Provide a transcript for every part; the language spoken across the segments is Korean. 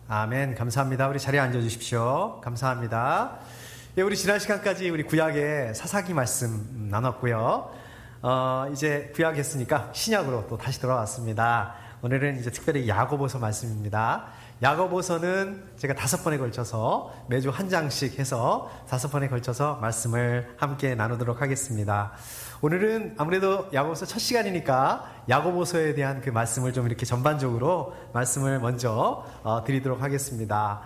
아멘. 감사합니다. 우리 자리에 앉아주십시오. 감사합니다. 예, 우리 지난 시간까지 우리 구약의 사사기 말씀 나눴고요. 이제 구약 했으니까 신약으로 또 다시 돌아왔습니다. 오늘은 이제 특별히 야고보서 말씀입니다. 야고보서는 제가 5번에 걸쳐서 매주 한 장씩 해서 5번에 걸쳐서 말씀을 함께 나누도록 하겠습니다. 오늘은 아무래도 야고보서 첫 시간이니까 야고보서에 대한 그 말씀을 좀 이렇게 전반적으로 말씀을 먼저 드리도록 하겠습니다.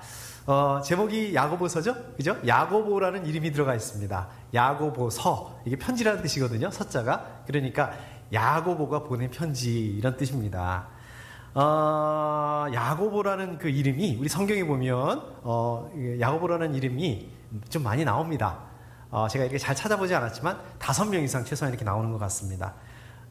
제목이 야고보서죠? 그죠? 야고보라는 이름이 들어가 있습니다. 야고보서. 이게 편지라는 뜻이거든요. 서자가. 그러니까 야고보가 보낸 편지 이런 뜻입니다. 야고보라는 그 이름이 우리 성경에 보면 야고보라는 이름이 좀 많이 나옵니다. 제가 이렇게 잘 찾아보지 않았지만 5명 이상 최소한 이렇게 나오는 것 같습니다.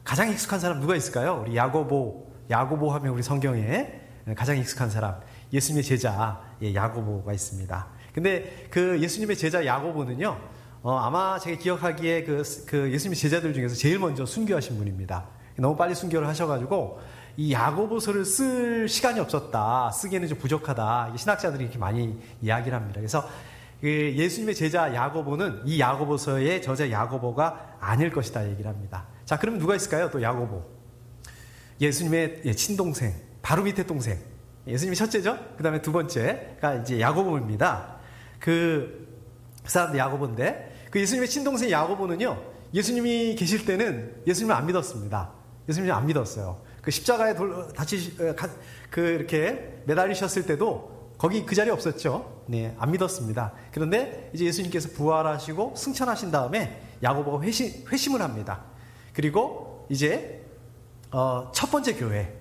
가장 익숙한 사람 누가 있을까요? 우리 야고보 하면 우리 성경에 가장 익숙한 사람 예수님의 제자 야고보가 있습니다. 근데 그 예수님의 제자 야고보는요, 아마 제가 기억하기에 그 예수님의 제자들 중에서 제일 먼저 순교하신 분입니다. 너무 빨리 순교를 하셔가지고 이 야고보서를 쓸 시간이 없었다, 쓰기에는 좀 부족하다, 신학자들이 이렇게 많이 이야기를 합니다. 그래서 예수님의 제자 야고보는 이 야고보서의 저자 야고보가 아닐 것이다 얘기를 합니다. 자, 그럼 누가 있을까요? 또 야고보, 예수님의 친동생, 바로 밑에 동생, 예수님이 첫째죠? 그 다음에 두 번째가 이제 야고보입니다. 그 사람도 야고보인데, 그 예수님의 친동생 야고보는요, 예수님이 계실 때는 예수님을 안 믿었습니다. 예수님을 안 믿었어요. 그 십자가에 이렇게 매달리셨을 때도 거기 그 자리에 없었죠. 네, 안 믿었습니다. 그런데 이제 예수님께서 부활하시고 승천하신 다음에 야고보가 회심을 합니다. 그리고 이제 첫 번째 교회,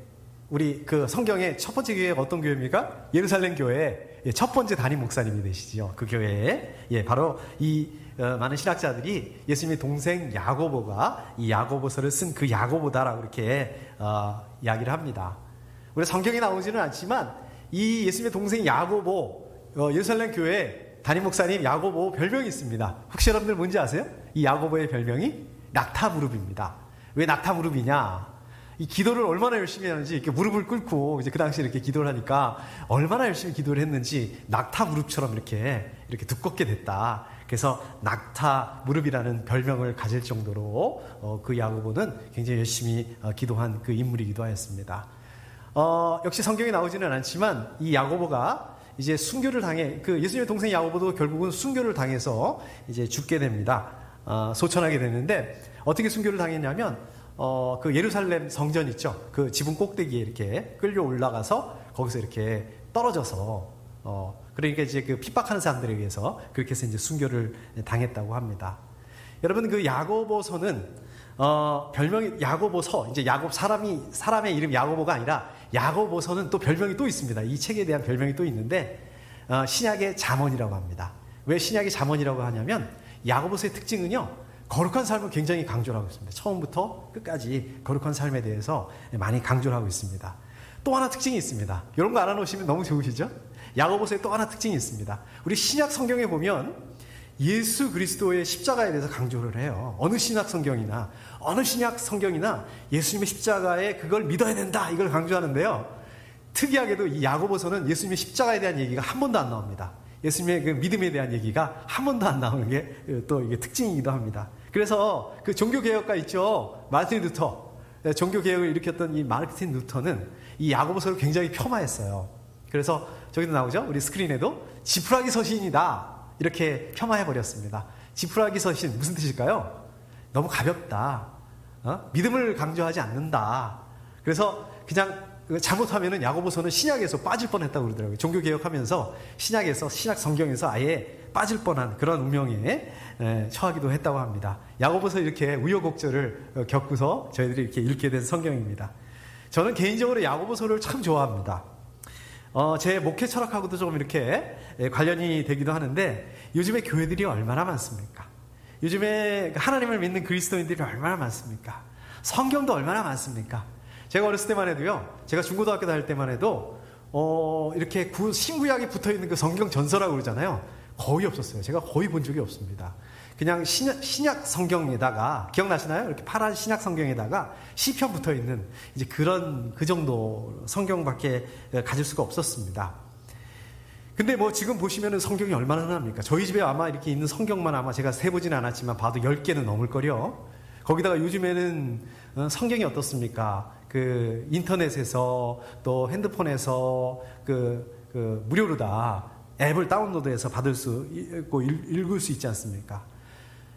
우리 그 성경의 첫 번째 교회가 어떤 교회입니까? 예루살렘 교회 첫 번째 담임 목사님이 되시죠. 그 교회에 바로 이 많은 신학자들이 예수님의 동생 야고보가 이 야고보서를 쓴 그 야고보다라고 이렇게 이야기를 합니다. 우리 성경에 나오지는 않지만 이 예수님의 동생 야고보, 예루살렘 교회 담임 목사님 야고보 별명이 있습니다. 혹시 여러분들 뭔지 아세요? 이 야고보의 별명이 낙타무릎입니다. 왜 낙타무릎이냐? 이 기도를 얼마나 열심히 하는지, 이렇게 무릎을 꿇고 이제 그 당시에 이렇게 기도를 하니까 얼마나 열심히 기도를 했는지 낙타무릎처럼 이렇게 두껍게 됐다. 그래서 낙타무릎이라는 별명을 가질 정도로 그 야고보는 굉장히 열심히 기도한 그 인물이기도 하였습니다. 역시 성경에 나오지는 않지만 이 야고보가 이제 순교를 당해, 그 예수님의 동생 야고보도 결국은 순교를 당해서 이제 죽게 됩니다. 소천하게 되는데, 어떻게 순교를 당했냐면 그 예루살렘 성전 있죠. 그 지붕 꼭대기에 이렇게 끌려 올라가서 거기서 이렇게 떨어져서 그러니까 이제 그 핍박하는 사람들에 의해서 그렇게 해서 이제 순교를 당했다고 합니다. 여러분, 그 야고보서는 별명이 야고보서, 이제 사람의 이름 야고보가 아니라 야고보서는 또 별명이 또 있습니다. 이 책에 대한 별명이 또 있는데 신약의 잠언이라고 합니다. 왜 신약의 잠언이라고 하냐면 야고보서의 특징은요, 거룩한 삶을 굉장히 강조를 하고 있습니다. 처음부터 끝까지 거룩한 삶에 대해서 많이 강조를 하고 있습니다. 또 하나 특징이 있습니다. 이런 거 알아놓으시면 너무 좋으시죠? 야고보서에 또 하나 특징이 있습니다. 우리 신약 성경에 보면 예수 그리스도의 십자가에 대해서 강조를 해요. 어느 신약 성경이나 예수님의 십자가에 그걸 믿어야 된다, 이걸 강조하는데요. 특이하게도 이 야고보서는 예수님의 십자가에 대한 얘기가 한 번도 안 나옵니다. 예수님의 그 믿음에 대한 얘기가 한 번도 안 나오는 게 또 이게 특징이기도 합니다. 그래서 그 종교개혁가 있죠, 마르틴 루터. 종교개혁을 일으켰던 이 마르틴 루터는 이 야고보서를 굉장히 폄하했어요. 그래서 저기도 나오죠, 우리 스크린에도 지푸라기 서신이다, 이렇게 폄하해버렸습니다. 지푸라기 서신 무슨 뜻일까요? 너무 가볍다, 믿음을 강조하지 않는다. 그래서 그냥 잘못하면은 야고보서는 신약에서 빠질 뻔했다고 그러더라고요. 종교개혁하면서 신약 성경에서 아예 빠질 뻔한 그런 운명에 처하기도 했다고 합니다. 야고보서 이렇게 우여곡절을 겪고서 저희들이 이렇게 읽게 된 성경입니다. 저는 개인적으로 야고보서를 참 좋아합니다. 제 목회 철학하고도 조금 이렇게 관련이 되기도 하는데, 요즘에 교회들이 얼마나 많습니까? 요즘에 하나님을 믿는 그리스도인들이 얼마나 많습니까? 성경도 얼마나 많습니까? 제가 어렸을 때만 해도요, 제가 중고등학교 다닐 때만 해도 이렇게 신구약이 붙어있는 그 성경 전서라고 그러잖아요. 거의 없었어요. 제가 거의 본 적이 없습니다. 그냥 신약 성경에다가, 기억나시나요? 이렇게 파란 신약 성경에다가 시편 붙어있는 이제 그 정도 성경밖에 가질 수가 없었습니다. 근데 뭐 지금 보시면은 성경이 얼마나 흔합니까? 저희 집에 아마 이렇게 있는 성경만 아마 제가 세보지는 않았지만 봐도 10개는 넘을걸요. 거기다가 요즘에는 성경이 어떻습니까? 그 인터넷에서 또 핸드폰에서 무료로 다 앱을 다운로드해서 받을 수 있고 읽을 수 있지 않습니까?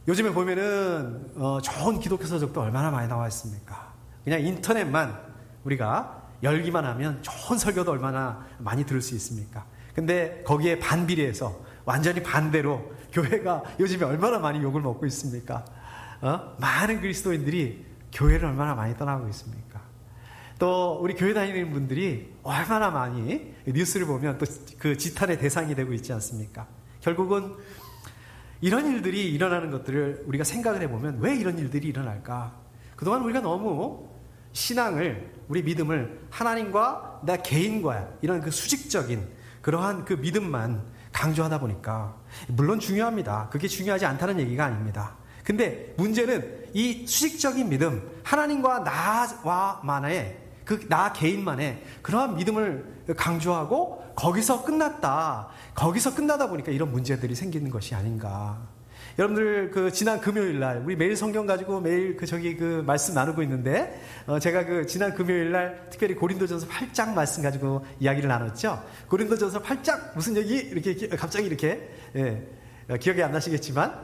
요즘에 보면은 좋은 기독교 서적도 얼마나 많이 나와 있습니까? 그냥 인터넷만 우리가 열기만 하면 좋은 설교도 얼마나 많이 들을 수 있습니까? 근데 거기에 반비례해서 완전히 반대로 교회가 요즘에 얼마나 많이 욕을 먹고 있습니까? 많은 그리스도인들이 교회를 얼마나 많이 떠나고 있습니까? 또 우리 교회 다니는 분들이 얼마나 많이 뉴스를 보면 또 그 지탄의 대상이 되고 있지 않습니까? 결국은 이런 일들이 일어나는 것들을 우리가 생각을 해보면 왜 이런 일들이 일어날까? 그동안 우리가 너무 신앙을, 우리 믿음을 하나님과 나 개인과 이런 그 수직적인 그러한 그 믿음만 강조하다 보니까, 물론 중요합니다. 그게 중요하지 않다는 얘기가 아닙니다. 근데 문제는 이 수직적인 믿음, 하나님과 나와만의 나 개인만의 그러한 믿음을 강조하고 거기서 끝나다 보니까 이런 문제들이 생기는 것이 아닌가. 여러분들 지난 금요일 날 우리 매일 성경 가지고 매일 말씀 나누고 있는데 제가 지난 금요일 날 특별히 고린도전서 8장 말씀 가지고 이야기를 나눴죠. 고린도전서 8장 무슨 얘기 이렇게 갑자기 이렇게 기억이 안 나시겠지만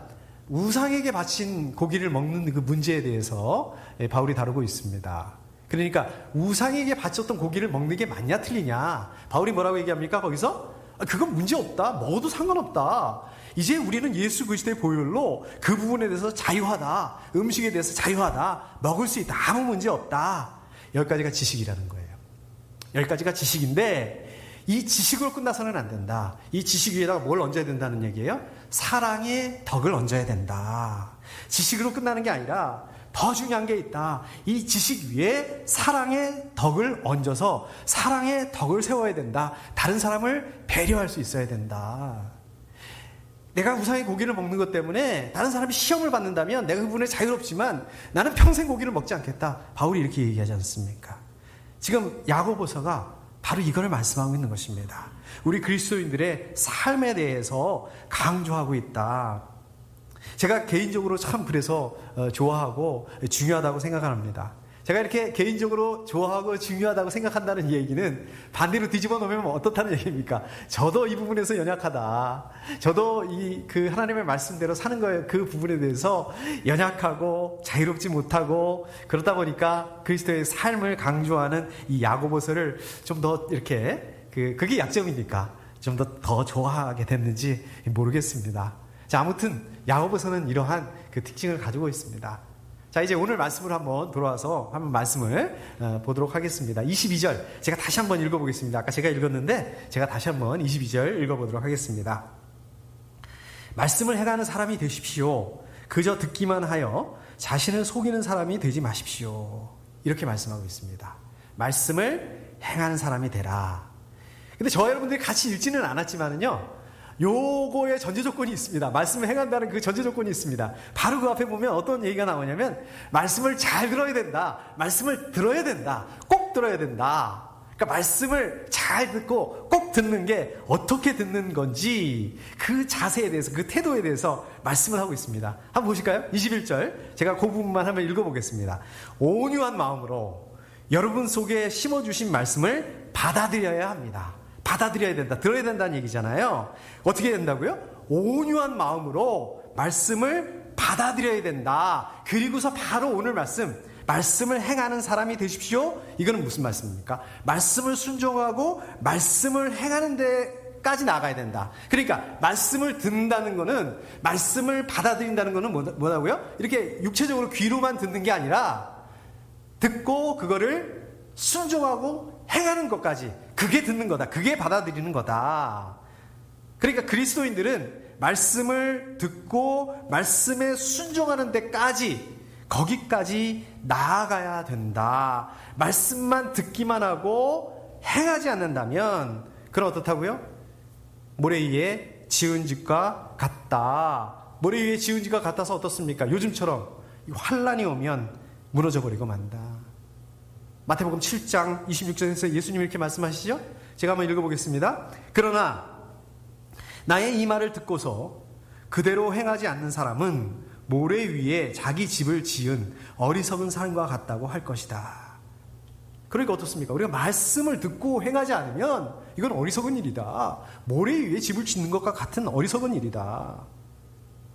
우상에게 바친 고기를 먹는 그 문제에 대해서 바울이 다루고 있습니다. 그러니까 우상에게 바쳤던 고기를 먹는 게 맞냐 틀리냐, 바울이 뭐라고 얘기합니까? 거기서 그건 문제없다, 먹어도 상관없다, 이제 우리는 예수 그리스도의 보혈로 그 부분에 대해서 자유하다, 음식에 대해서 자유하다, 먹을 수 있다, 아무 문제 없다. 여기까지가 지식이라는 거예요. 여기까지가 지식인데 이 지식으로 끝나서는 안 된다. 이 지식 위에다가 뭘 얹어야 된다는 얘기예요? 사랑의 덕을 얹어야 된다. 지식으로 끝나는 게 아니라 더 중요한 게 있다. 이 지식 위에 사랑의 덕을 얹어서 사랑의 덕을 세워야 된다. 다른 사람을 배려할 수 있어야 된다. 내가 우상의 고기를 먹는 것 때문에 다른 사람이 시험을 받는다면 내가 그 부분에 자유롭지만 나는 평생 고기를 먹지 않겠다. 바울이 이렇게 얘기하지 않습니까? 지금 야고보서가 바로 이걸 말씀하고 있는 것입니다. 우리 그리스도인들의 삶에 대해서 강조하고 있다. 제가 개인적으로 참 그래서 좋아하고 중요하다고 생각합니다. 제가 이렇게 개인적으로 좋아하고 중요하다고 생각한다는 얘기는 반대로 뒤집어 놓으면 어떻다는 얘기입니까? 저도 이 부분에서 연약하다. 저도 하나님의 말씀대로 사는 거예요. 그 부분에 대해서 연약하고 자유롭지 못하고, 그러다 보니까 그리스도의 삶을 강조하는 이 야고보서를 좀 더 이렇게 그게 약점이니까 좀 더 좋아하게 됐는지 모르겠습니다. 자, 아무튼 야고보서는 이러한 그 특징을 가지고 있습니다. 자, 이제 오늘 말씀으로 한번 돌아와서 한번 말씀을 보도록 하겠습니다. 22절 제가 다시 한번 읽어보겠습니다. 아까 제가 읽었는데 제가 다시 한번 22절 읽어보도록 하겠습니다. 말씀을 행하는 사람이 되십시오. 그저 듣기만 하여 자신을 속이는 사람이 되지 마십시오. 이렇게 말씀하고 있습니다. 말씀을 행하는 사람이 되라. 근데 저와 여러분들이 같이 읽지는 않았지만은요, 요거의 전제 조건이 있습니다. 말씀을 행한다는 그 전제 조건이 있습니다. 바로 그 앞에 보면 어떤 얘기가 나오냐면, 말씀을 잘 들어야 된다. 말씀을 들어야 된다. 꼭 들어야 된다. 그러니까 말씀을 잘 듣고 꼭 듣는 게 어떻게 듣는 건지, 그 자세에 대해서, 그 태도에 대해서 말씀을 하고 있습니다. 한번 보실까요? 21절 제가 그 부분만 한번 읽어보겠습니다. 온유한 마음으로 여러분 속에 심어주신 말씀을 받아들여야 합니다. 받아들여야 된다. 들어야 된다는 얘기잖아요. 어떻게 된다고요? 온유한 마음으로 말씀을 받아들여야 된다. 그리고서 바로 오늘 말씀을 행하는 사람이 되십시오. 이거는 무슨 말씀입니까? 말씀을 순종하고 말씀을 행하는 데까지 나가야 된다. 그러니까 말씀을 듣는다는 거는, 말씀을 받아들인다는 거는 뭐라고요? 이렇게 육체적으로 귀로만 듣는 게 아니라 듣고 그거를 순종하고 행하는 것까지, 그게 듣는 거다. 그게 받아들이는 거다. 그러니까 그리스도인들은 말씀을 듣고 말씀에 순종하는 데까지, 거기까지 나아가야 된다. 말씀만 듣기만 하고 행하지 않는다면 그럼 어떻다고요? 모래 위에 지은 집과 같다. 모래 위에 지은 집과 같아서 어떻습니까? 요즘처럼 환란이 오면 무너져 버리고 만다. 마태복음 7장 26절에서 예수님이 이렇게 말씀하시죠? 제가 한번 읽어보겠습니다. 그러나 나의 이 말을 듣고서 그대로 행하지 않는 사람은 모래 위에 자기 집을 지은 어리석은 사람과 같다고 할 것이다. 그러니까 어떻습니까? 우리가 말씀을 듣고 행하지 않으면 이건 어리석은 일이다. 모래 위에 집을 짓는 것과 같은 어리석은 일이다.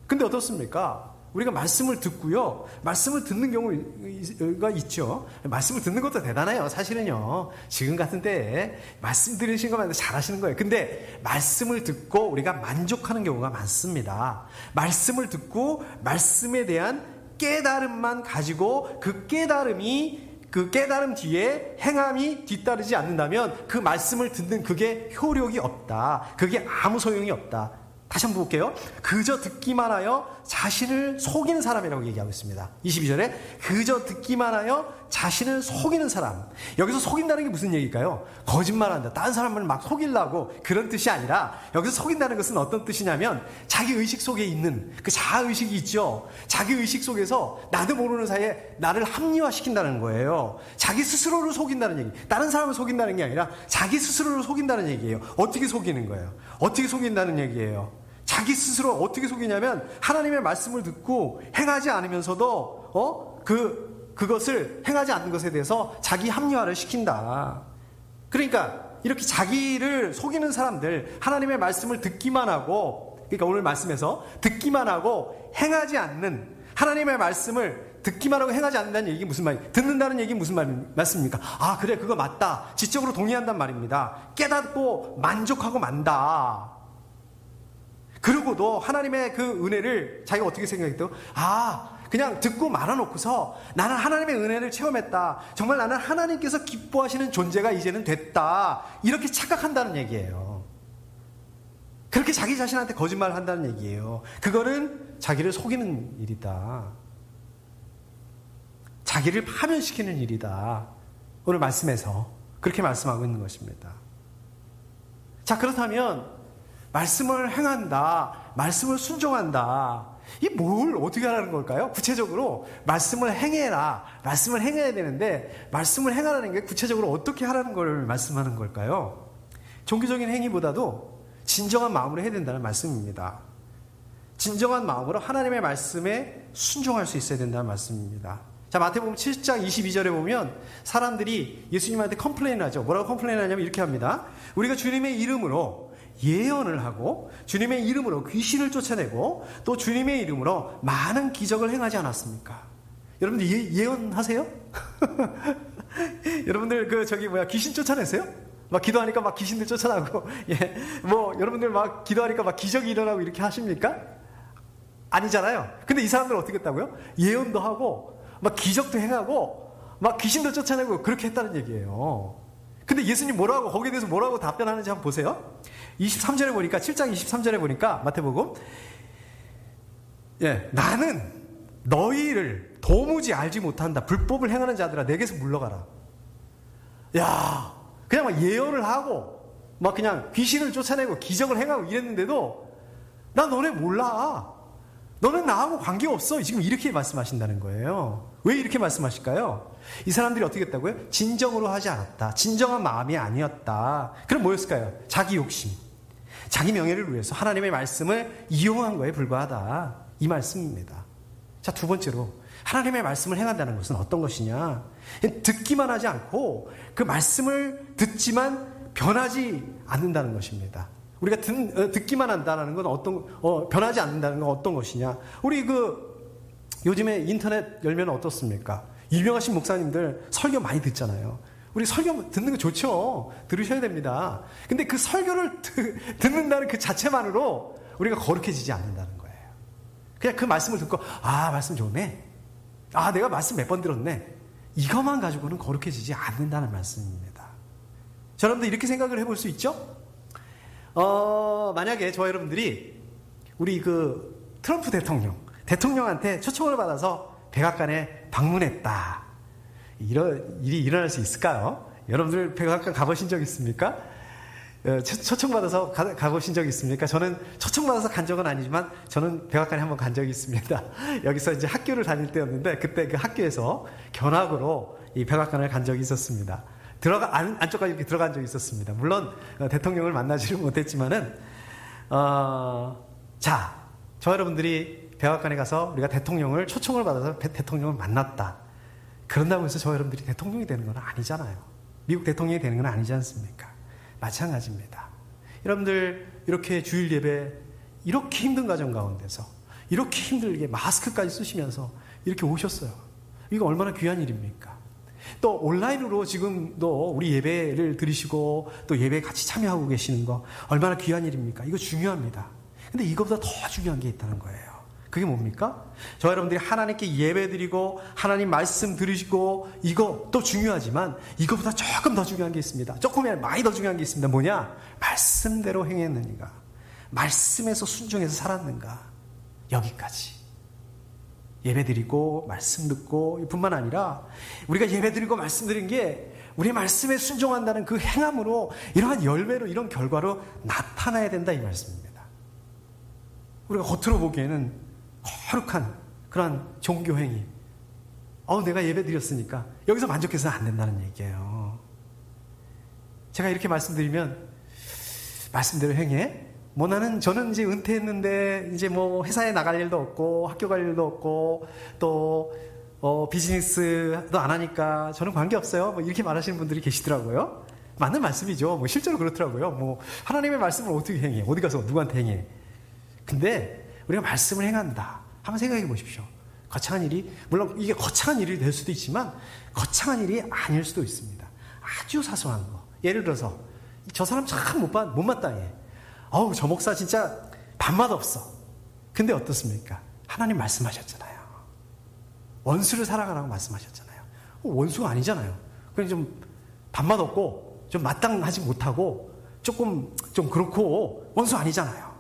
근데 어떻습니까? 우리가 말씀을 듣고요. 말씀을 듣는 경우가 있죠. 말씀을 듣는 것도 대단해요. 사실은요. 지금 같은 때에 말씀 들으신 것만 해도 잘하시는 거예요. 근데 말씀을 듣고 우리가 만족하는 경우가 많습니다. 말씀을 듣고 말씀에 대한 깨달음만 가지고 그 깨달음 뒤에 행함이 뒤따르지 않는다면 그 말씀을 듣는 그게 효력이 없다. 그게 아무 소용이 없다. 다시 한번 볼게요. 그저 듣기만 하여 자신을 속이는 사람이라고 얘기하고 있습니다. 22절에 그저 듣기만 하여 자신을 속이는 사람. 여기서 속인다는 게 무슨 얘기일까요? 거짓말한다. 다른 사람을 막 속이려고 그런 뜻이 아니라 여기서 속인다는 것은 어떤 뜻이냐면 자기 의식 속에 있는 그 자아의식이 있죠. 자기 의식 속에서 나도 모르는 사이에 나를 합리화시킨다는 거예요. 자기 스스로를 속인다는 얘기. 다른 사람을 속인다는 게 아니라 자기 스스로를 속인다는 얘기예요. 어떻게 속이는 거예요? 어떻게 속인다는 얘기예요? 자기 스스로 어떻게 속이냐면 하나님의 말씀을 듣고 행하지 않으면서도 그것을 행하지 않는 것에 대해서 자기 합리화를 시킨다. 그러니까 이렇게 자기를 속이는 사람들, 하나님의 말씀을 듣기만 하고, 그러니까 오늘 말씀에서 듣기만 하고 행하지 않는, 하나님의 말씀을 듣기만 하고 행하지 않는다는 얘기 무슨 말이에요? 듣는다는 얘기 무슨 말씀입니까? 아, 그래, 그거 맞다. 지적으로 동의한단 말입니다. 깨닫고 만족하고 만다. 그러고도 하나님의 그 은혜를 자기가 어떻게 생각했대요? 그냥 듣고 말아놓고서 나는 하나님의 은혜를 체험했다. 정말 나는 하나님께서 기뻐하시는 존재가 이제는 됐다. 이렇게 착각한다는 얘기예요. 그렇게 자기 자신한테 거짓말을 한다는 얘기예요. 그거는 자기를 속이는 일이다. 자기를 파면시키는 일이다. 오늘 말씀에서 그렇게 말씀하고 있는 것입니다. 자, 그렇다면 말씀을 행한다. 말씀을 순종한다. 이 뭘 어떻게 하라는 걸까요? 구체적으로 말씀을 행해라. 말씀을 행해야 되는데 말씀을 행하라는 게 구체적으로 어떻게 하라는 걸 말씀하는 걸까요? 종교적인 행위보다도 진정한 마음으로 해야 된다는 말씀입니다. 진정한 마음으로 하나님의 말씀에 순종할 수 있어야 된다는 말씀입니다. 자, 마태복음 7장 22절에 보면 사람들이 예수님한테 컴플레인을 하죠. 뭐라고 컴플레인을 하냐면 이렇게 합니다. 우리가 주님의 이름으로 예언을 하고 주님의 이름으로 귀신을 쫓아내고 또 주님의 이름으로 많은 기적을 행하지 않았습니까? 여러분들 예언하세요? 여러분들 귀신 쫓아내세요? 막 기도하니까 막 귀신들 쫓아나고 여러분들 막 기도하니까 막 기적이 일어나고 이렇게 하십니까? 아니잖아요. 근데 이 사람들 어떻게 했다고요? 예언도 하고 막 기적도 행하고 막 귀신도 쫓아내고 그렇게 했다는 얘기예요. 근데 예수님 거기에 대해서 뭐라고 답변하는지 한번 보세요. 23절에 보니까 7장 23절에 보니까 마태복음 나는 너희를 도무지 알지 못한다. 불법을 행하는 자들아 내게서 물러가라. 야, 그냥 막 예언을 하고 막 그냥 귀신을 쫓아내고 기적을 행하고 이랬는데도 나 너네 몰라. 너는 나하고 관계없어. 지금 이렇게 말씀하신다는 거예요. 왜 이렇게 말씀하실까요? 이 사람들이 어떻게 했다고요? 진정으로 하지 않았다. 진정한 마음이 아니었다. 그럼 뭐였을까요? 자기 욕심. 자기 명예를 위해서 하나님의 말씀을 이용한 거에 불과하다. 이 말씀입니다. 자, 두 번째로 하나님의 말씀을 행한다는 것은 어떤 것이냐? 듣기만 하지 않고 그 말씀을 듣지만 변하지 않는다는 것입니다. 우리가 듣기만 한다는 건 변하지 않는다는 건 어떤 것이냐? 우리 요즘에 인터넷 열면 어떻습니까? 유명하신 목사님들 설교 많이 듣잖아요. 우리 설교 듣는 거 좋죠. 들으셔야 됩니다. 근데 그 설교를 듣는다는 그 자체만으로 우리가 거룩해지지 않는다는 거예요. 그냥 그 말씀을 듣고 말씀 좋네. 내가 말씀 몇 번 들었네. 이것만 가지고는 거룩해지지 않는다는 말씀입니다. 여러분들 이렇게 생각을 해볼 수 있죠? 만약에 저와 여러분들이 우리 트럼프 대통령한테 초청을 받아서 백악관에 방문했다. 이런 일이 일어날 수 있을까요? 여러분들 백악관 가보신 적 있습니까? 초청받아서 가보신 적 있습니까? 저는 초청받아서 간 적은 아니지만 저는 백악관에 한번 간 적이 있습니다. 여기서 이제 학교를 다닐 때였는데 그때 그 학교에서 견학으로 이 백악관을 간 적이 있었습니다. 안쪽까지 이렇게 들어간 적이 있었습니다. 물론 대통령을 만나지를 못했지만은 자, 저 여러분들이 백악관에 가서 우리가 대통령을 초청을 받아서 대통령을 만났다. 그런다고 해서 저 여러분들이 대통령이 되는 건 아니잖아요. 미국 대통령이 되는 건 아니지 않습니까? 마찬가지입니다. 여러분들 이렇게 주일 예배 이렇게 힘든 과정 가운데서 이렇게 힘들게 마스크까지 쓰시면서 이렇게 오셨어요. 이거 얼마나 귀한 일입니까? 또 온라인으로 지금도 우리 예배를 들으시고 또 예배에 같이 참여하고 계시는 거 얼마나 귀한 일입니까? 이거 중요합니다. 근데 이거보다 더 중요한 게 있다는 거예요. 그게 뭡니까? 저 여러분들이 하나님께 예배 드리고 하나님 말씀 들으시고 이거 또 중요하지만 이거보다 조금 더 중요한 게 있습니다. 조금이 많이 더 중요한 게 있습니다. 뭐냐? 말씀대로 행했느니가, 말씀에서 순종해서 살았는가, 여기까지. 예배 드리고 말씀 듣고 뿐만 아니라 우리가 예배 드리고 말씀 드린 게 우리 말씀에 순종한다는 그 행함으로 이러한 열매로 이런 결과로 나타나야 된다 이 말씀입니다. 우리가 겉으로 보기에는 거룩한 그러한 종교행위, 내가 예배 드렸으니까 여기서 만족해서는 안 된다는 얘기예요. 제가 이렇게 말씀드리면 말씀대로 행해? 저는 이제 은퇴했는데 이제 뭐 회사에 나갈 일도 없고 학교 갈 일도 없고 또 비즈니스도 안 하니까 저는 관계없어요. 뭐 이렇게 말하시는 분들이 계시더라고요. 맞는 말씀이죠. 뭐 실제로 그렇더라고요. 뭐 하나님의 말씀을 어떻게 행해? 어디 가서 누구한테 행해? 근데 우리가 말씀을 행한다. 한번 생각해 보십시오. 거창한 일이, 물론 이게 거창한 일이 될 수도 있지만 거창한 일이 아닐 수도 있습니다. 아주 사소한 거. 예를 들어서 저 사람 참 못마땅해. 저 목사 진짜 밥맛 없어. 근데 어떻습니까? 하나님 말씀하셨잖아요. 원수를 사랑하라고 말씀하셨잖아요. 원수가 아니잖아요. 그냥 좀 밥맛 없고 좀 마땅하지 못하고 좀 그렇고 원수 아니잖아요.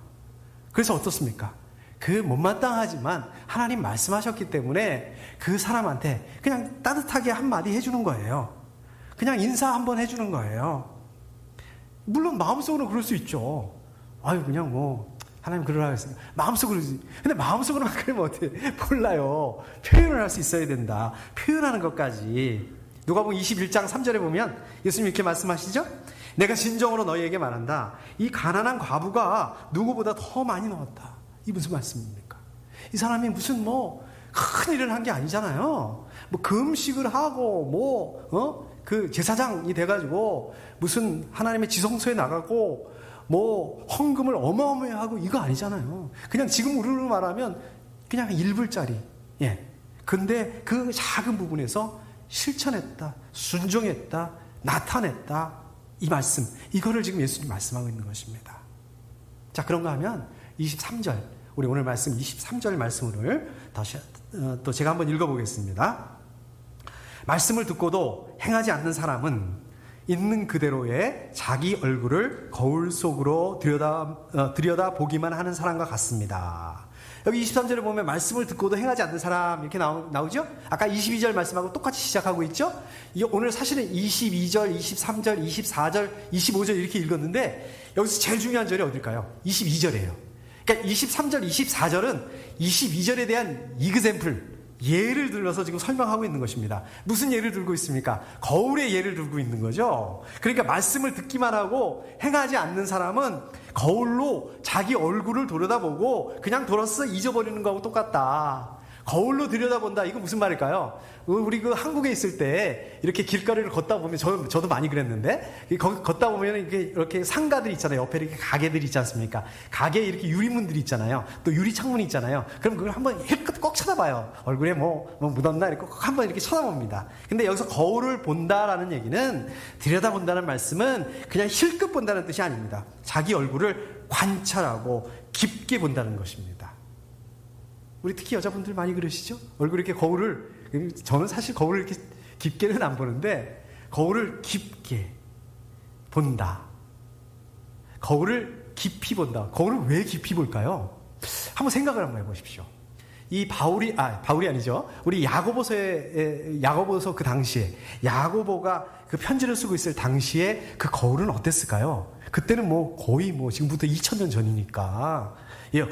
그래서 어떻습니까? 그 못마땅하지만 하나님 말씀하셨기 때문에 그 사람한테 그냥 따뜻하게 한마디 해주는 거예요. 그냥 인사 한번 해주는 거예요. 물론 마음속으로 그럴 수 있죠. 그냥 뭐 하나님 그러라 했으니까 마음속으로 그러지. 근데 마음속으로만 그러면 어떻게 몰라요. 표현을 할 수 있어야 된다. 표현하는 것까지. 누가복음 21장 3절에 보면 예수님 이렇게 말씀하시죠. 내가 진정으로 너희에게 말한다. 이 가난한 과부가 누구보다 더 많이 넣었다. 이 무슨 말씀입니까? 이 사람이 무슨 큰 일을 한 게 아니잖아요. 금식을 하고 그 제사장이 돼가지고 무슨 하나님의 지성소에 나가고 헌금을 어마어마하게 하고 이거 아니잖아요. 그냥 지금 우리로 말하면 그냥 1불짜리. 예. 근데 그 작은 부분에서 실천했다, 순종했다, 나타냈다. 이 말씀, 이거를 지금 예수님 말씀하고 있는 것입니다. 자, 그런가 하면 23절, 우리 오늘 말씀 23절 말씀을 다시 또 제가 한번 읽어보겠습니다. 말씀을 듣고도 행하지 않는 사람은 있는 그대로의 자기 얼굴을 거울 속으로 들여다 보기만 하는 사람과 같습니다. 여기 23절에 보면 말씀을 듣고도 행하지 않는 사람 이렇게 나오죠? 아까 22절 말씀하고 똑같이 시작하고 있죠? 오늘 사실은 22절, 23절, 24절, 25절 이렇게 읽었는데 여기서 제일 중요한 절이 어딜까요? 22절이에요. 그러니까 23절, 24절은 22절에 대한 이그샘플, 예를 들어서 지금 설명하고 있는 것입니다. 무슨 예를 들고 있습니까? 거울의 예를 들고 있는 거죠. 그러니까 말씀을 듣기만 하고 행하지 않는 사람은 거울로 자기 얼굴을 들여다보고 그냥 돌아서 잊어버리는 거하고 똑같다. 거울로 들여다본다. 이거 무슨 말일까요? 우리 한국에 있을 때 이렇게 길거리를 걷다 보면 저도 많이 그랬는데 거기 걷다 보면 이렇게 상가들이 있잖아요. 옆에 이렇게 가게들이 있지 않습니까? 가게에 이렇게 유리문들이 있잖아요. 또 유리 창문이 있잖아요. 그럼 그걸 한번 힐끗 꼭 쳐다봐요. 얼굴에 뭐 묻었나 이렇게 꼭 한번 이렇게 쳐다봅니다. 근데 여기서 거울을 본다라는 얘기는 들여다본다는 말씀은 그냥 힐끗 본다는 뜻이 아닙니다. 자기 얼굴을 관찰하고 깊게 본다는 것입니다. 우리 특히 여자분들 많이 그러시죠? 얼굴 이렇게 저는 사실 거울을 이렇게 깊게는 안 보는데 거울을 깊게 본다. 거울을 깊이 본다. 거울을 왜 깊이 볼까요? 한번 생각을 한번 해보십시오. 이 바울이 아니죠. 우리 야고보서 그 당시에 야고보가 그 편지를 쓰고 있을 당시에 그 거울은 어땠을까요? 그때는 거의 지금부터 2000년 전이니까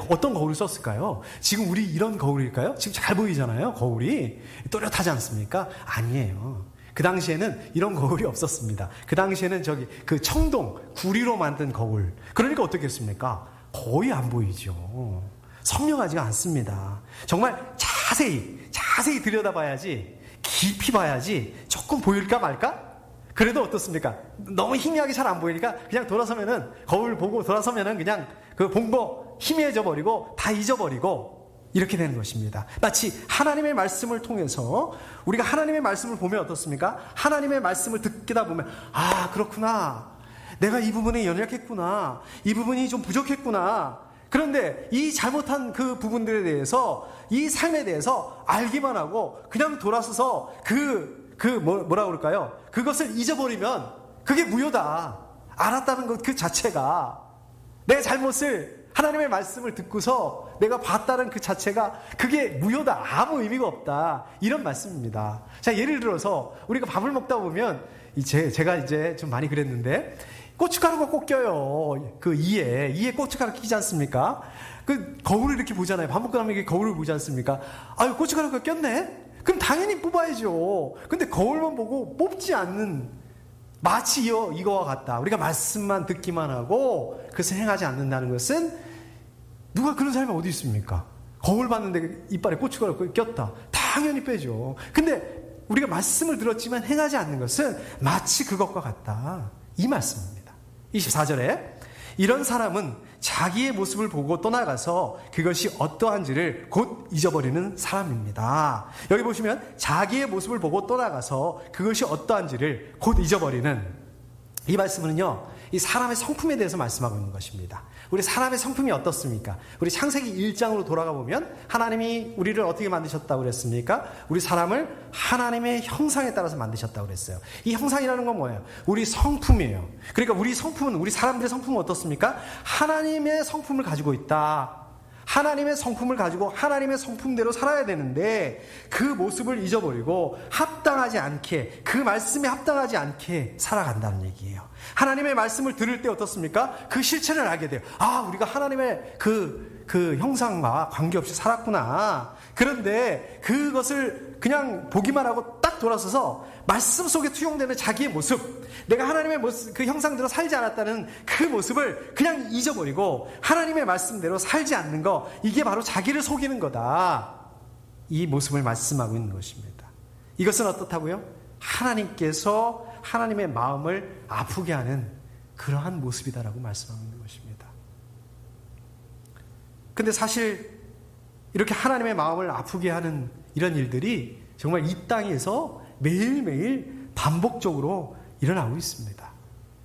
어떤 거울을 썼을까요? 지금 우리 이런 거울일까요? 지금 잘 보이잖아요. 거울이 또렷하지 않습니까? 아니에요. 그 당시에는 이런 거울이 없었습니다. 그 당시에는 그 청동 구리로 만든 거울. 그러니까 어떻겠습니까? 거의 안 보이죠. 선명하지가 않습니다. 정말 자세히 들여다봐야지, 깊이 봐야지 조금 보일까 말까? 그래도 어떻습니까? 너무 희미하게 잘 안 보이니까 그냥 돌아서면은, 거울 보고 돌아서면은 그냥 그 본 거 희미해져 버리고 다 잊어버리고 이렇게 되는 것입니다. 마치 하나님의 말씀을 통해서 우리가 하나님의 말씀을 보면 어떻습니까? 하나님의 말씀을 듣다 보면, 아, 그렇구나. 내가 이 부분에 연약했구나. 이 부분이 좀 부족했구나. 그런데 이 잘못한 부분들에 대해서, 이 삶에 대해서 알기만 하고 그냥 돌아서서 뭐라 그럴까요? 그것을 잊어버리면 그게 무효다. 알았다는 것 그 자체가, 내 잘못을, 하나님의 말씀을 듣고서 내가 봤다는 그 자체가 그게 무효다. 아무 의미가 없다. 이런 말씀입니다. 자, 예를 들어서 우리가 밥을 먹다 보면, 제가 이제 좀 많이 그랬는데, 고춧가루가 꼭 껴요. 이에 고춧가루 끼지 않습니까? 거울을 이렇게 보잖아요. 밥 먹고 나면 거울을 보지 않습니까? 아유, 고춧가루가 꼈네? 그럼 당연히 뽑아야죠. 근데 거울만 보고 뽑지 않는, 마치 이거와 같다. 우리가 말씀만 듣기만 하고 그것을 행하지 않는다는 것은, 누가 그런 사람이 어디 있습니까? 거울 봤는데 이빨에 고춧가루 꼈다. 당연히 빼죠. 근데 우리가 말씀을 들었지만 행하지 않는 것은 마치 그것과 같다. 이 말씀입니다. 24절에 이런 사람은 자기의 모습을 보고 떠나가서 그것이 어떠한지를 곧 잊어버리는 사람입니다. 여기 보시면 자기의 모습을 보고 떠나가서 그것이 어떠한지를 곧 잊어버리는, 이 말씀은요, 이 사람의 성품에 대해서 말씀하고 있는 것입니다. 우리 사람의 성품이 어떻습니까? 우리 창세기 1장으로 돌아가 보면 하나님이 우리를 어떻게 만드셨다고 그랬습니까? 우리 사람을 하나님의 형상에 따라서 만드셨다고 그랬어요. 이 형상이라는 건 뭐예요? 우리 성품이에요. 그러니까 우리 성품은, 우리 사람들의 성품은 어떻습니까? 하나님의 성품을 가지고 있다. 하나님의 성품을 가지고 하나님의 성품대로 살아야 되는데 그 모습을 잊어버리고 합당하지 않게, 그 말씀에 합당하지 않게 살아간다는 얘기예요. 하나님의 말씀을 들을 때 어떻습니까? 그 실체를 알게 돼요. 아, 우리가 하나님의 그 형상과 관계없이 살았구나. 그런데 그것을 그냥 보기만 하고 딱 돌아서서 말씀 속에 투영되는 자기의 모습, 내가 하나님의 모습, 그 형상대로 살지 않았다는 그 모습을 그냥 잊어버리고 하나님의 말씀대로 살지 않는 거, 이게 바로 자기를 속이는 거다. 이 모습을 말씀하고 있는 것입니다. 이것은 어떻다고요? 하나님께서 하나님의 마음을 아프게 하는 그러한 모습이다라고 말씀하고 있는 것입니다. 근데 사실 이렇게 하나님의 마음을 아프게 하는 이런 일들이 정말 이 땅에서 매일매일 반복적으로 일어나고 있습니다.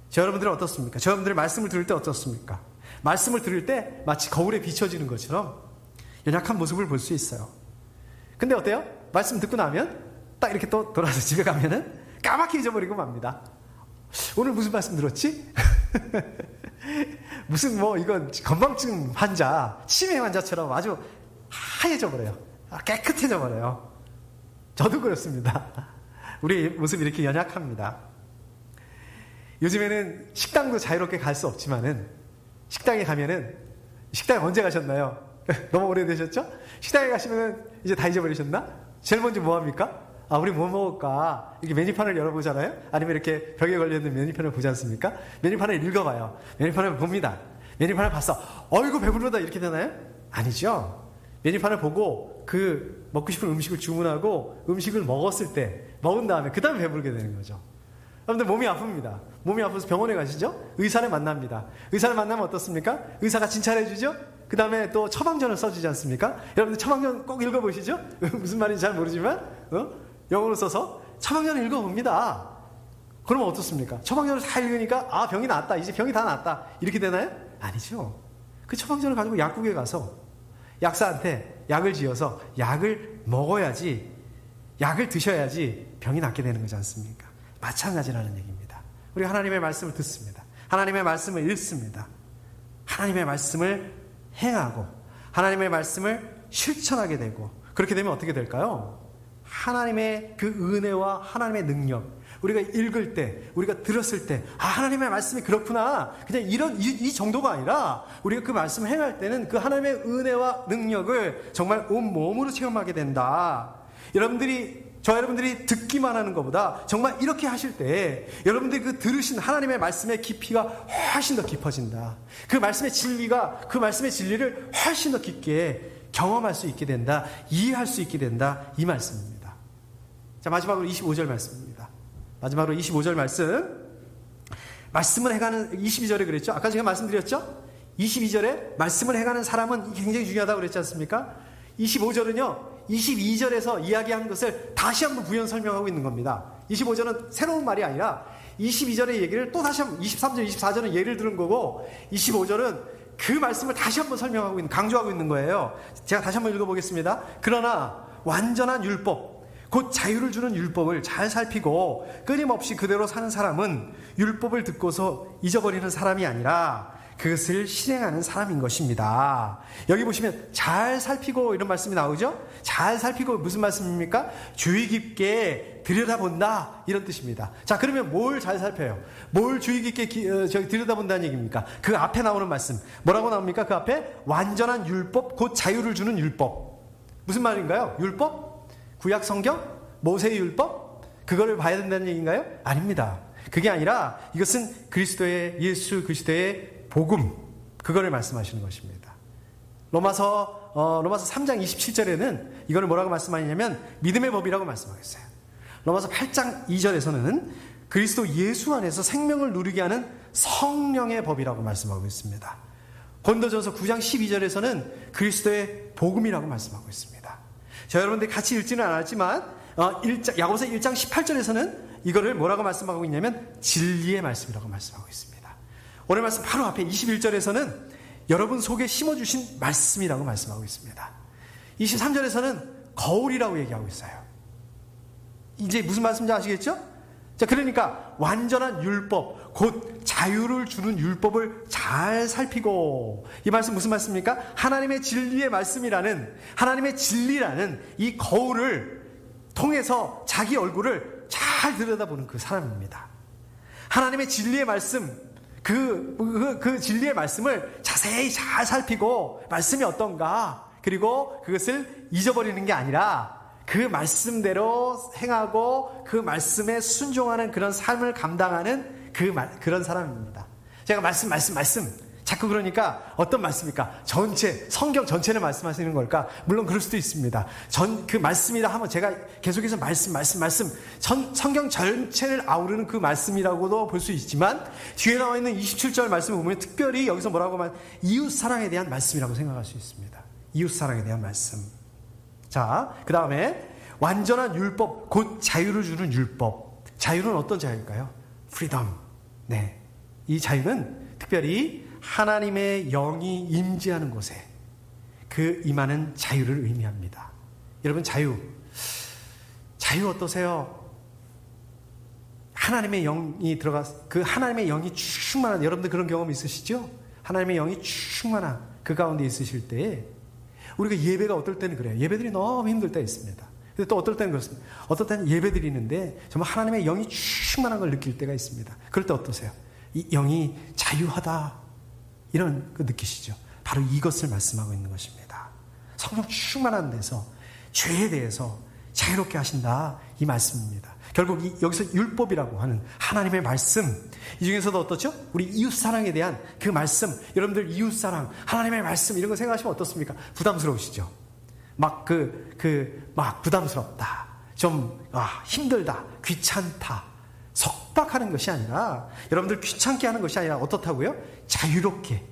저 여러분들은 어떻습니까? 저 여러분들의 말씀을 들을 때 어떻습니까? 말씀을 들을 때 마치 거울에 비춰지는 것처럼 연약한 모습을 볼 수 있어요. 근데 어때요? 말씀 듣고 나면 딱 이렇게 또 돌아서 집에 가면은 까맣게 잊어버리고 맙니다. 오늘 무슨 말씀 들었지? 무슨 이건 건망증 환자, 치매 환자처럼 아주 하얘져 버려요. 깨끗해져 버려요. 저도 그렇습니다. 우리 모습이 이렇게 연약합니다. 요즘에는 식당도 자유롭게 갈 수 없지만은, 식당에 가면은, 식당에 언제 가셨나요? 너무 오래되셨죠? 식당에 가시면은 이제 다 잊어버리셨나? 제일 먼저 뭐 합니까? 아, 우리 뭐 먹을까? 이렇게 메뉴판을 열어보잖아요? 아니면 이렇게 벽에 걸려있는 메뉴판을 보지 않습니까? 메뉴판을 읽어봐요. 메뉴판을 봅니다. 메뉴판을 봤어. 어이구, 배부르다. 이렇게 되나요? 아니죠. 메뉴판을 보고 먹고 싶은 음식을 주문하고 음식을 먹은 다음에 그 다음에 배부르게 되는 거죠. 여러분들 몸이 아픕니다. 몸이 아파서 병원에 가시죠? 의사를 만납니다. 의사를 만나면 어떻습니까? 의사가 진찰해주죠? 그 다음에 또 처방전을 써주지 않습니까? 여러분들 처방전 꼭 읽어보시죠? 무슨 말인지 잘 모르지만 영어로 써서 처방전을 읽어봅니다. 그러면 어떻습니까? 처방전을 다 읽으니까 아, 병이 낫다. 이제 병이 다 낫다. 이렇게 되나요? 아니죠. 그 처방전을 가지고 약국에 가서 약사한테 약을 지어서 약을 먹어야지, 약을 드셔야지 병이 낫게 되는 거지 않습니까? 마찬가지라는 얘기입니다. 우리가 하나님의 말씀을 듣습니다. 하나님의 말씀을 읽습니다. 하나님의 말씀을 행하고 하나님의 말씀을 실천하게 되고, 그렇게 되면 어떻게 될까요? 하나님의 그 은혜와 하나님의 능력, 우리가 읽을 때, 우리가 들었을 때, 아, 하나님의 말씀이 그렇구나. 그냥 이 정도가 아니라 우리가 그 말씀을 행할 때는 그 하나님의 은혜와 능력을 정말 온 몸으로 체험하게 된다. 여러분들이 저와 여러분들이 듣기만 하는 것보다 정말 이렇게 하실 때 여러분들이 그 들으신 하나님의 말씀의 깊이가 훨씬 더 깊어진다. 그 말씀의 진리를 훨씬 더 깊게 경험할 수 있게 된다. 이해할 수 있게 된다. 이 말씀입니다. 자, 마지막으로 25절 말씀입니다. 마지막으로 25절 말씀을 해가는 22절에 그랬죠. 아까 제가 말씀드렸죠. 22절에 말씀을 해가는 사람은 굉장히 중요하다고 그랬지 않습니까? 25절은요. 22절에서 이야기한 것을 다시 한번 부연 설명하고 있는 겁니다. 25절은 새로운 말이 아니라 22절의 얘기를 또 다시 한번 23절, 24절은 예를 들은 거고 25절은 그 말씀을 다시 한번 설명하고 있는, 강조하고 있는 거예요. 제가 다시 한번 읽어보겠습니다. 그러나 완전한 율법, 곧 자유를 주는 율법을 잘 살피고 끊임없이 그대로 사는 사람은 율법을 듣고서 잊어버리는 사람이 아니라 그것을 실행하는 사람인 것입니다. 여기 보시면 잘 살피고 이런 말씀이 나오죠. 잘 살피고 무슨 말씀입니까? 주의 깊게 들여다본다 이런 뜻입니다. 자, 그러면 뭘 잘 살펴요? 뭘 주의 깊게 들여다본다는 얘기입니까? 그 앞에 나오는 말씀 뭐라고 나옵니까? 그 앞에 완전한 율법 곧 자유를 주는 율법. 무슨 말인가요? 율법? 구약 성경? 모세의 율법? 그거를 봐야 된다는 얘기인가요? 아닙니다. 그게 아니라 이것은 예수 그리스도의 복음, 그거를 말씀하시는 것입니다. 로마서 3장 27절에는 이거를 뭐라고 말씀하냐면 믿음의 법이라고 말씀하겠어요. 로마서 8장 2절에서는 그리스도 예수 안에서 생명을 누리게 하는 성령의 법이라고 말씀하고 있습니다. 고린도전서 9장 12절에서는 그리스도의 복음이라고 말씀하고 있습니다. 자, 여러분들이 같이 읽지는 않았지만 야고보서 1장 18절에서는 이거를 뭐라고 말씀하고 있냐면 진리의 말씀이라고 말씀하고 있습니다. 오늘 말씀 바로 앞에 21절에서는 여러분 속에 심어주신 말씀이라고 말씀하고 있습니다. 23절에서는 거울이라고 얘기하고 있어요. 이제 무슨 말씀인지 아시겠죠? 자, 그러니까 완전한 율법, 곧 자유를 주는 율법을 잘 살피고, 이 말씀 무슨 말씀입니까? 하나님의 진리의 말씀이라는, 하나님의 진리라는 이 거울을 통해서 자기 얼굴을 잘 들여다보는 그 사람입니다. 하나님의 진리의 말씀, 그 진리의 말씀을 자세히 잘 살피고 말씀이 어떤가, 그리고 그것을 잊어버리는 게 아니라 그 말씀대로 행하고 그 말씀에 순종하는 그런 삶을 감당하는 그런 사람입니다. 제가 말씀 자꾸 그러니까 어떤 말씀입니까? 성경 전체를 말씀하시는 걸까? 물론 그럴 수도 있습니다. 그 말씀이라 하면 제가 계속해서 말씀, 성경 전체를 아우르는 그 말씀이라고도 볼 수 있지만 뒤에 나와 있는 27절 말씀을 보면 특별히 여기서 뭐라고 하면 이웃사랑에 대한 말씀이라고 생각할 수 있습니다. 이웃사랑에 대한 말씀. 자, 그 다음에 완전한 율법, 곧 자유를 주는 율법. 자유는 어떤 자유일까요? 프리덤. 네, 이 자유는 특별히 하나님의 영이 임재하는 곳에 그 임하는 자유를 의미합니다. 여러분, 자유 어떠세요? 하나님의 영이 그 하나님의 영이 충만한, 여러분들 그런 경험 있으시죠? 하나님의 영이 충만한 그 가운데 있으실 때 우리가 예배가 어떨 때는 그래요. 예배들이 너무 힘들 때 있습니다. 근데 또 어떨 때는 그렇습니다. 어떨 때는 예배 드리는데 정말 하나님의 영이 충만한 걸 느낄 때가 있습니다. 그럴 때 어떠세요? 이 영이 자유하다, 이런 거 느끼시죠? 바로 이것을 말씀하고 있는 것입니다. 성령 충만한 데서 죄에 대해서 자유롭게 하신다, 이 말씀입니다. 결국 여기서 율법이라고 하는 하나님의 말씀, 이 중에서도 어떻죠? 우리 이웃사랑에 대한 그 말씀, 여러분들 이웃사랑, 하나님의 말씀 이런 거 생각하시면 어떻습니까? 부담스러우시죠? 막 부담스럽다, 좀 힘들다, 귀찮다, 속박하는 것이 아니라, 여러분들 귀찮게 하는 것이 아니라 어떻다고요? 자유롭게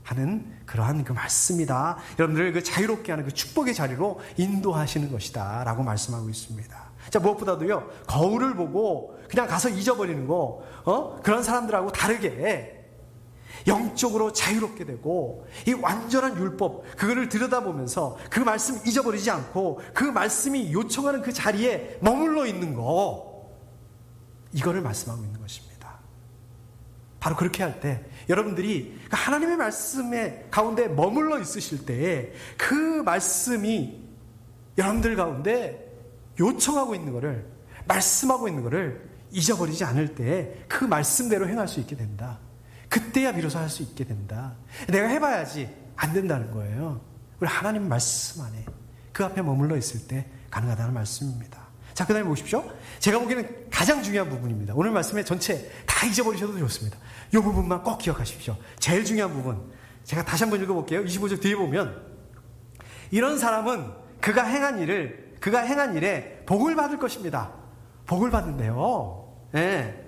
하는 그러한 그 말씀이다. 여러분들을 그 자유롭게 하는 그 축복의 자리로 인도하시는 것이다 라고 말씀하고 있습니다. 자, 무엇보다도요, 거울을 보고 그냥 가서 잊어버리는 거, 그런 사람들하고 다르게 영적으로 자유롭게 되고, 이 완전한 율법, 그거를 들여다보면서 그 말씀 잊어버리지 않고 그 말씀이 요청하는 그 자리에 머물러 있는 거, 이거를 말씀하고 있는 것입니다. 바로 그렇게 할 때 여러분들이 하나님의 말씀의 가운데 머물러 있으실 때 그 말씀이 여러분들 가운데 요청하고 있는 것을, 말씀하고 있는 것을 잊어버리지 않을 때 그 말씀대로 행할 수 있게 된다. 그때야 비로소 할 수 있게 된다. 내가 해봐야지 안 된다는 거예요. 우리 하나님 말씀 안에 그 앞에 머물러 있을 때 가능하다는 말씀입니다. 자, 그 다음에 보십시오. 제가 보기에는 가장 중요한 부분입니다. 오늘 말씀에 전체 다 잊어버리셔도 좋습니다. 이 부분만 꼭 기억하십시오. 제일 중요한 부분. 제가 다시 한번 읽어볼게요. 25절 뒤에 보면 이런 사람은 그가 행한 일에 복을 받을 것입니다. 복을 받는데요. 네.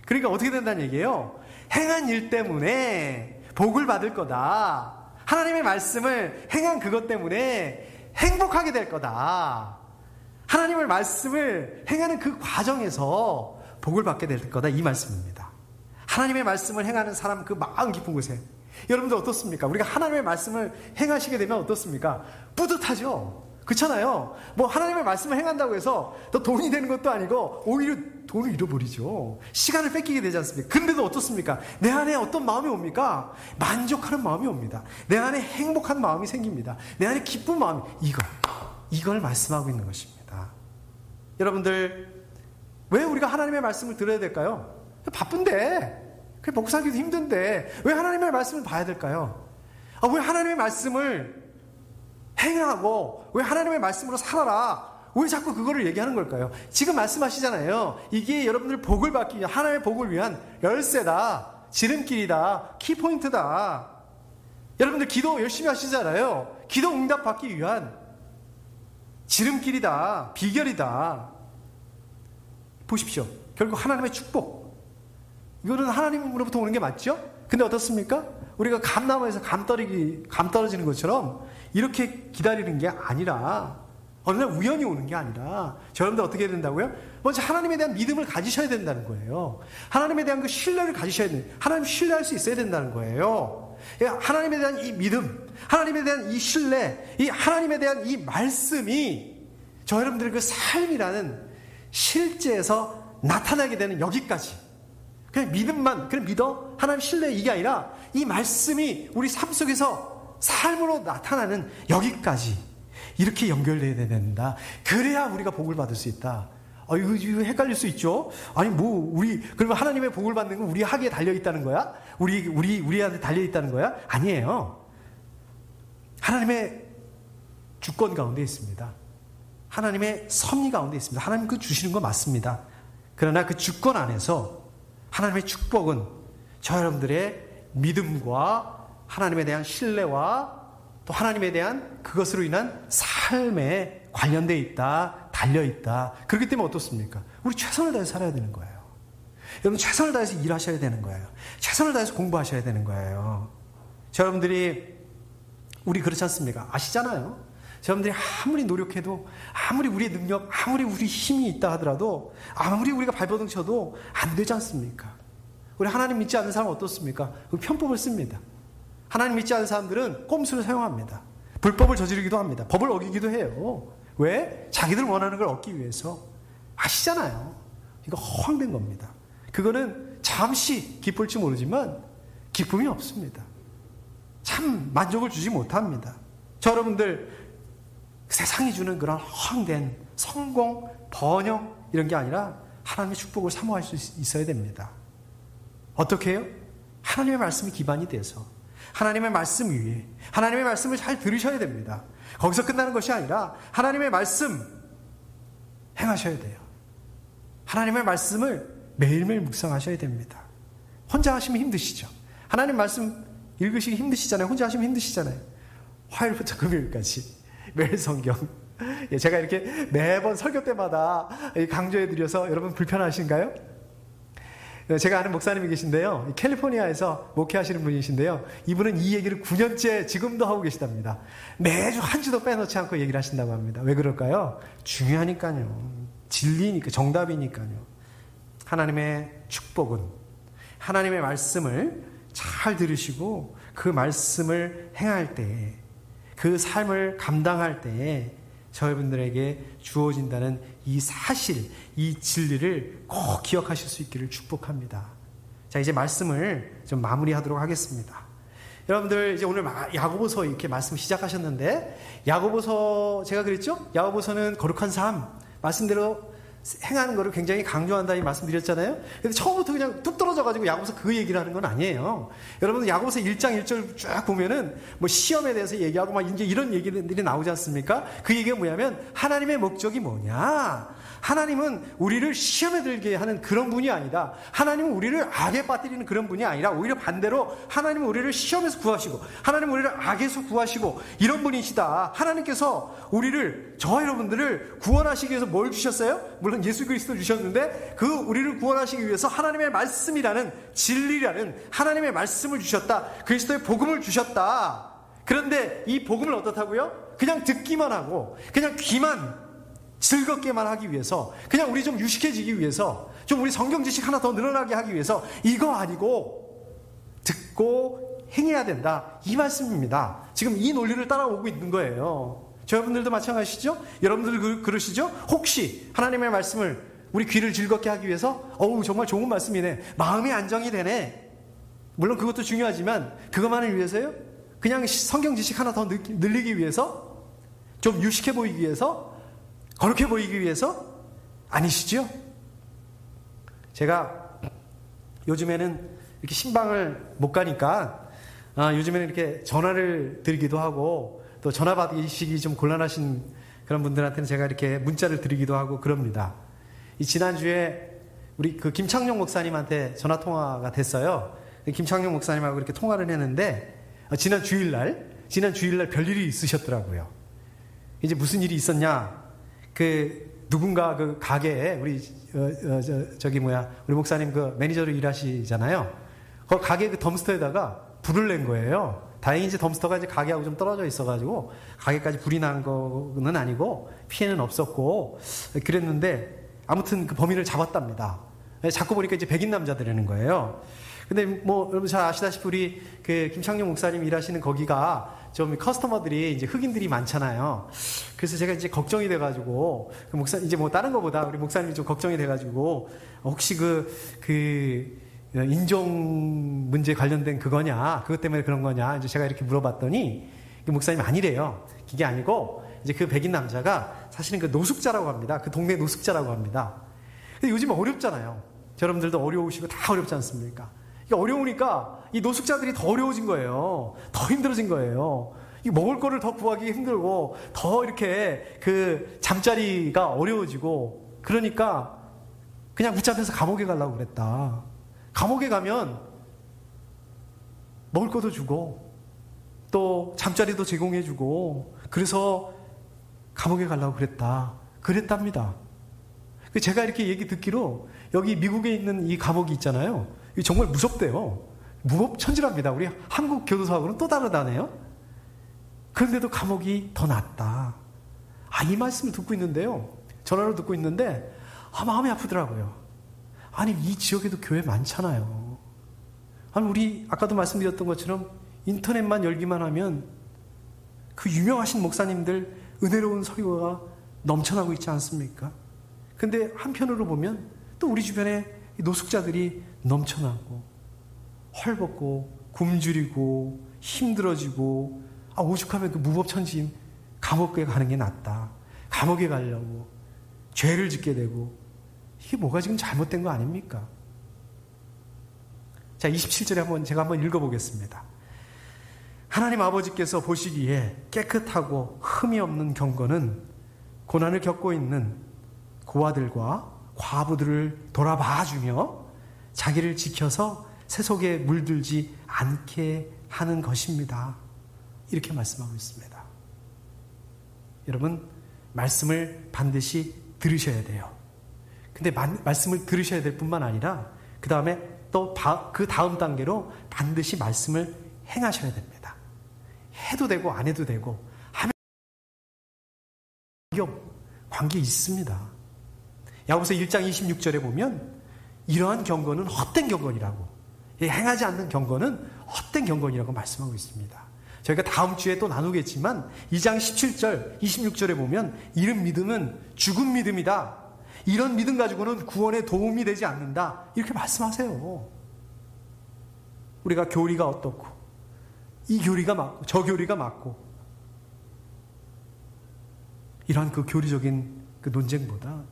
그러니까 어떻게 된다는 얘기예요? 행한 일 때문에 복을 받을 거다. 하나님의 말씀을 행한 그것 때문에 행복하게 될 거다. 하나님의 말씀을 행하는 그 과정에서 복을 받게 될 거다. 이 말씀입니다. 하나님의 말씀을 행하는 사람 그 마음 깊은 곳에 여러분들 어떻습니까? 우리가 하나님의 말씀을 행하시게 되면 어떻습니까? 뿌듯하죠? 그렇잖아요. 뭐 하나님의 말씀을 행한다고 해서 또 돈이 되는 것도 아니고 오히려 돈을 잃어버리죠. 시간을 뺏기게 되지 않습니까? 근데도 어떻습니까? 내 안에 어떤 마음이 옵니까? 만족하는 마음이 옵니다. 내 안에 행복한 마음이 생깁니다. 내 안에 기쁜 마음이 이걸 말씀하고 있는 것입니다. 여러분들 왜 우리가 하나님의 말씀을 들어야 될까요? 바쁜데 먹고 살기도 힘든데 왜 하나님의 말씀을 봐야 될까요? 왜 하나님의 말씀을 행하고 왜 하나님의 말씀으로 살아라 왜 자꾸 그거를 얘기하는 걸까요? 지금 말씀하시잖아요. 이게 여러분들 복을 받기 위한 하나님의 복을 위한 열쇠다, 지름길이다, 키포인트다. 여러분들 기도 열심히 하시잖아요. 기도 응답 받기 위한 지름길이다, 비결이다. 보십시오. 결국 하나님의 축복. 이거는 하나님으로부터 오는 게 맞죠? 근데 어떻습니까? 우리가 감나무에서 감 떨어지는 것처럼 이렇게 기다리는 게 아니라 어느 날 우연히 오는 게 아니라 여러분들 어떻게 해야 된다고요? 먼저 하나님에 대한 믿음을 가지셔야 된다는 거예요. 하나님에 대한 그 신뢰를 가지셔야 돼요. 하나님 신뢰할 수 있어야 된다는 거예요. 하나님에 대한 이 믿음, 하나님에 대한 이 신뢰, 이 하나님에 대한 이 말씀이 저 여러분들의 그 삶이라는 실제에서 나타나게 되는 여기까지. 그냥 믿음만, 그냥 믿어? 하나님 신뢰 이게 아니라 이 말씀이 우리 삶 속에서 삶으로 나타나는 여기까지 이렇게 연결돼야 된다. 그래야 우리가 복을 받을 수 있다. 이거 헷갈릴 수 있죠? 아니, 그러면 하나님의 복을 받는 건 우리 학위에 달려있다는 거야? 우리한테 달려있다는 거야? 아니에요. 하나님의 주권 가운데 있습니다. 하나님의 섭리 가운데 있습니다. 하나님 그 주시는 거 맞습니다. 그러나 그 주권 안에서 하나님의 축복은 저 여러분들의 믿음과 하나님에 대한 신뢰와 또 하나님에 대한 그것으로 인한 삶에 관련되어 있다, 달려있다. 그렇기 때문에 어떻습니까? 우리 최선을 다해서 살아야 되는 거예요. 여러분 최선을 다해서 일하셔야 되는 거예요. 최선을 다해서 공부하셔야 되는 거예요. 저 여러분들이 우리 그렇지 않습니까? 아시잖아요. 여러분들이 아무리 노력해도 아무리 우리의 능력, 아무리 우리 힘이 있다 하더라도 아무리 우리가 발버둥 쳐도 안 되지 않습니까? 우리 하나님 믿지 않는 사람은 어떻습니까? 편법을 씁니다. 하나님 믿지 않는 사람들은 꼼수를 사용합니다. 불법을 저지르기도 합니다. 법을 어기기도 해요. 왜? 자기들 원하는 걸 얻기 위해서. 아시잖아요. 이거 허황된 겁니다. 그거는 잠시 기쁠지 모르지만 기쁨이 없습니다. 참 만족을 주지 못합니다. 저 여러분들 세상이 주는 그런 허황된 성공, 번영 이런 게 아니라 하나님의 축복을 사모할 수 있어야 됩니다. 어떻게 해요? 하나님의 말씀이 기반이 돼서 하나님의 말씀 위에 하나님의 말씀을 잘 들으셔야 됩니다. 거기서 끝나는 것이 아니라 하나님의 말씀 행하셔야 돼요. 하나님의 말씀을 매일매일 묵상하셔야 됩니다. 혼자 하시면 힘드시죠? 하나님 말씀 읽으시기 힘드시잖아요. 혼자 하시면 힘드시잖아요. 화요일부터 금요일까지 매일 성경. 제가 이렇게 매번 설교 때마다 강조해드려서 여러분 불편하신가요? 제가 아는 목사님이 계신데요. 캘리포니아에서 목회하시는 분이신데요. 이분은 이 얘기를 9년째 지금도 하고 계시답니다. 매주 한 주도 빼놓지 않고 얘기를 하신다고 합니다. 왜 그럴까요? 중요하니까요. 진리니까, 정답이니까요. 하나님의 축복은 하나님의 말씀을 잘 들으시고 그 말씀을 행할 때, 그 삶을 감당할 때에 저희분들에게 주어진다는 이 사실, 이 진리를 꼭 기억하실 수 있기를 축복합니다. 자, 이제 말씀을 좀 마무리하도록 하겠습니다. 여러분들 이제 오늘 야고보서 이렇게 말씀 시작하셨는데, 야고보서 제가 그랬죠? 야고보서는 거룩한 삶, 말씀대로 행하는 것을 굉장히 강조한다 이 말씀드렸잖아요. 근데 처음부터 그냥 뚝 떨어져가지고 야고보서 그 얘기를 하는 건 아니에요. 여러분 야고보서 1장 1절 쭉 보면은 뭐 시험에 대해서 얘기하고 막 이제 이런 얘기들이 나오지 않습니까? 그 얘기가 뭐냐면 하나님의 목적이 뭐냐? 하나님은 우리를 시험에 들게 하는 그런 분이 아니다. 하나님은 우리를 악에 빠뜨리는 그런 분이 아니라 오히려 반대로 하나님은 우리를 시험에서 구하시고 하나님은 우리를 악에서 구하시고 이런 분이시다. 하나님께서 우리를, 저와 여러분들을 구원하시기 위해서 뭘 주셨어요? 물론 예수 그리스도 주셨는데 그 우리를 구원하시기 위해서 하나님의 말씀이라는, 진리라는 하나님의 말씀을 주셨다. 그리스도의 복음을 주셨다. 그런데 이 복음을 어떻다고요? 그냥 듣기만 하고 그냥 귀만 즐겁게만 하기 위해서, 그냥 우리 좀 유식해지기 위해서, 좀 우리 성경 지식 하나 더 늘어나게 하기 위해서 이거 아니고 듣고 행해야 된다, 이 말씀입니다. 지금 이 논리를 따라오고 있는 거예요. 저여러분들도 마찬가지시죠? 여러분들 그러시죠? 혹시 하나님의 말씀을 우리 귀를 즐겁게 하기 위해서 어우 정말 좋은 말씀이네, 마음이 안정이 되네, 물론 그것도 중요하지만 그것만을 위해서요? 그냥 성경 지식 하나 더 늘리기 위해서, 좀 유식해 보이기 위해서, 거룩해 보이기 위해서? 아니시죠? 제가 요즘에는 이렇게 신방을 못 가니까 요즘에는 이렇게 전화를 드리기도 하고, 또 전화 받으시기 좀 곤란하신 그런 분들한테는 제가 이렇게 문자를 드리기도 하고 그럽니다. 이 지난주에 우리 그 김창룡 목사님한테 전화 통화가 됐어요. 김창룡 목사님하고 이렇게 통화를 했는데 지난 주일날 별일이 있으셨더라고요. 이제 무슨 일이 있었냐? 누군가 그 가게에 우리 우리 목사님 그 매니저로 일하시잖아요. 그 가게 그 덤스터에다가 불을 낸 거예요. 다행히 이제 덤스터가 이제 가게하고 좀 떨어져 있어가지고 가게까지 불이 난 거는 아니고 피해는 없었고 그랬는데, 아무튼 그 범인을 잡았답니다. 잡고 보니까 이제 백인 남자들이라는 거예요. 근데 뭐 여러분 잘 아시다시피 우리 그 김창룡 목사님 일하시는 거기가 좀 커스터머들이 이제 흑인들이 많잖아요. 그래서 제가 이제 걱정이 돼가지고 그 이제 뭐 다른 거보다 우리 목사님이 좀 걱정이 돼가지고 혹시 인종 문제 관련된 그거냐, 그것 때문에 그런 거냐, 이제 제가 이렇게 물어봤더니 그 목사님이 아니래요. 그게 아니고 이제 그 백인 남자가 사실은 그 노숙자라고 합니다. 그 동네 노숙자라고 합니다. 근데 요즘 어렵잖아요. 여러분들도 어려우시고 다 어렵지 않습니까? 어려우니까 이 노숙자들이 더 어려워진 거예요. 더 힘들어진 거예요. 이 먹을 거를 더 구하기 힘들고 더 이렇게 그 잠자리가 어려워지고, 그러니까 그냥 붙잡혀서 감옥에 가려고 그랬다. 감옥에 가면 먹을 것도 주고 또 잠자리도 제공해 주고, 그래서 감옥에 가려고 그랬답니다. 제가 이렇게 얘기 듣기로 여기 미국에 있는 이 감옥이 있잖아요. 정말 무섭대요. 무법천지랍니다. 우리 한국 교도소하고는 또 다르다네요. 그런데도 감옥이 더 낫다. 이 말씀을 듣고 있는데요. 전화로 듣고 있는데 마음이 아프더라고요. 아니, 이 지역에도 교회 많잖아요. 아니, 우리 아까도 말씀드렸던 것처럼 인터넷만 열기만 하면 그 유명하신 목사님들 은혜로운 설교가 넘쳐나고 있지 않습니까? 근데 한편으로 보면 또 우리 주변에 노숙자들이 넘쳐나고 헐벗고 굶주리고 힘들어지고, 오죽하면 그 무법천지인 감옥에 가는 게 낫다. 감옥에 가려고 죄를 짓게 되고, 이게 뭐가 지금 잘못된 거 아닙니까? 자, 27절에 제가 한번 읽어보겠습니다. 하나님 아버지께서 보시기에 깨끗하고 흠이 없는 경건은 고난을 겪고 있는 고아들과 과부들을 돌아봐주며 자기를 지켜서 세속에 물들지 않게 하는 것입니다. 이렇게 말씀하고 있습니다. 여러분, 말씀을 반드시 들으셔야 돼요. 근데 말씀을 들으셔야 될 뿐만 아니라 그 다음에 또 그 다음 단계로 반드시 말씀을 행하셔야 됩니다. 해도 되고 안 해도 되고 하면 관계 있습니다. 야고보서 1장 26절에 보면 이러한 경건은 헛된 경건이라고, 행하지 않는 경건은 헛된 경건이라고 말씀하고 있습니다. 저희가 다음 주에 또 나누겠지만 2장 17절 26절에 보면 이런 믿음은 죽은 믿음이다, 이런 믿음 가지고는 구원에 도움이 되지 않는다, 이렇게 말씀하세요. 우리가 교리가 어떻고 이 교리가 맞고 저 교리가 맞고, 이러한 그 교리적인 그 논쟁보다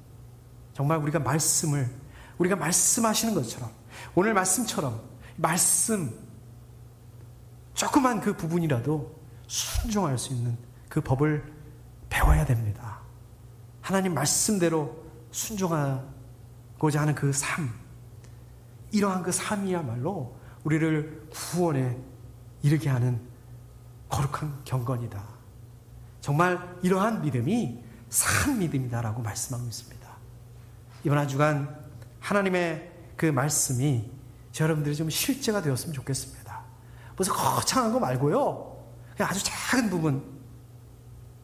정말 우리가 말씀하시는 것처럼, 오늘 말씀처럼 말씀 조그만 그 부분이라도 순종할 수 있는 그 법을 배워야 됩니다. 하나님 말씀대로 순종하고자 하는 그 삶, 이러한 그 삶이야말로 우리를 구원에 이르게 하는 거룩한 경건이다. 정말 이러한 믿음이 산 믿음이다라고 말씀하고 있습니다. 이번 한 주간 하나님의 그 말씀이 여러분들이 좀 실제가 되었으면 좋겠습니다. 무슨 거창한 거 말고요, 그냥 아주 작은 부분,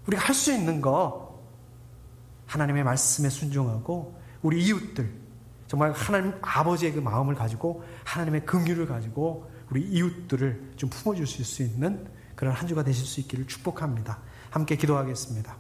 우리가 할 수 있는 거, 하나님의 말씀에 순종하고 우리 이웃들, 정말 하나님 아버지의 그 마음을 가지고 하나님의 긍휼을 가지고 우리 이웃들을 좀 품어줄 수 있는 그런 한 주가 되실 수 있기를 축복합니다. 함께 기도하겠습니다.